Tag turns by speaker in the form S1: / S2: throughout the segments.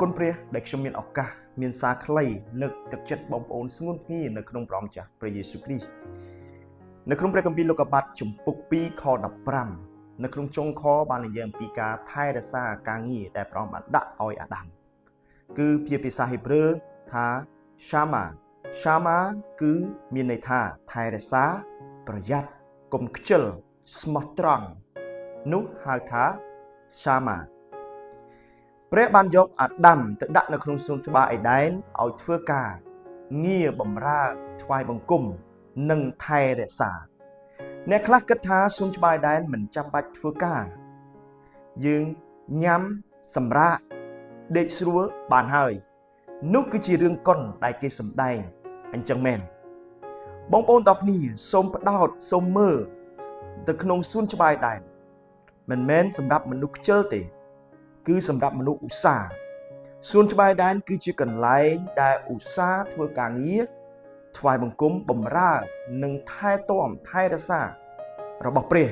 S1: គុណព្រះដែលខ្ញុំមានឱកាសមានសារខ្លីលើកទឹកចិត្តបងប្អូនស្ងួនគ្នានៅក្នុងព្រះអង្គម្ចាស់ព្រះយេស៊ូវគ្រីស្ទនៅក្នុងព្រះគម្ពីរលោកុបាតជំពូក 2 ខ 15 នៅក្នុងចុងខបាននិយាយអំពីការថែរក្សាការងារដែលព្រះអង្គបានដាក់ឲ្យអាដាមគឺជាភាសាហេប្រឺថា Shama គឺមានន័យថាថែរក្សាប្រយ័ត្នកុំខ្ជិលស្មោះត្រង់នោះហៅថា Shama ព្រះបានយកអាដាមទៅដាក់នៅក្នុងសួនច្បារអេដែនឲ្យធ្វើការងារបម្រើថ្វាយបង្គំនិងថែរក្សាអ្នកខ្លះគិតថាសួនច្បារអេដែនមិនចាំបាច់ធ្វើការយើងញ៉ាំសម្រាកដេកស្រួលបានហើយនោះគឺជារឿងកុនដែលគេសម្ដែងអញ្ចឹងមែនបងប្អូនទាំងគ្នាសូមផ្ដោតសូមមើលទៅក្នុងសួនច្បារអេដែនមិនមែនសម្រាប់មនុស្សខ្ជិលទេគឺសម្រាប់មនុស្សឧស្សាហ៍សួនច្បារអេដែនគឺជាកន្លែងដែលឧស្សាហ៍ធ្វើការងារថ្វាយបង្គំបម្រើនិងថែទាំថែរក្សារបស់ព្រះ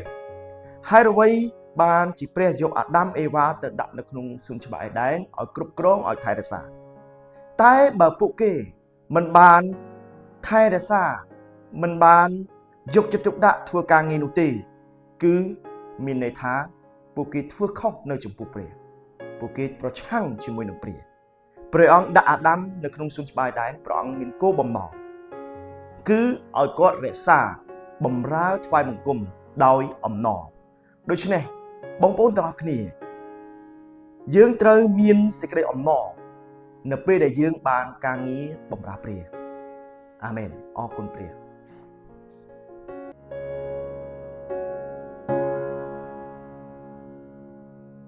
S1: ហើយអ្វីបានជាព្រះយកអាដាមអេវ៉ាទៅដាក់នៅក្នុងសួនច្បារអេដែនឲ្យគ្រប់គ្រងឲ្យថែរក្សាតែបើពួកគេមិនបានថែរក្សាមិនបានយកចិត្តទុកដាក់ធ្វើការងារនោះទេគឺមានន័យថាពួកគេធ្វើខុសនៅចំពោះព្រះពួកគេប្រឆាំងជាមួយនឹងព្រះអង្គដាក់អាដាមនៅក្នុងសួនច្បារអេដែនព្រះអង្គមានគោលបំណងគឺឲ្យគាត់រក្សាបម្រើថ្វាយបង្គំដោយអំណរដូច្នេះបងប្អូនទាំងអស់គ្នាយើងត្រូវមានសេចក្តីអំណរនៅពេលដែលយើងបានការងារបម្រើព្រះអាមែនអរគុណព្រះ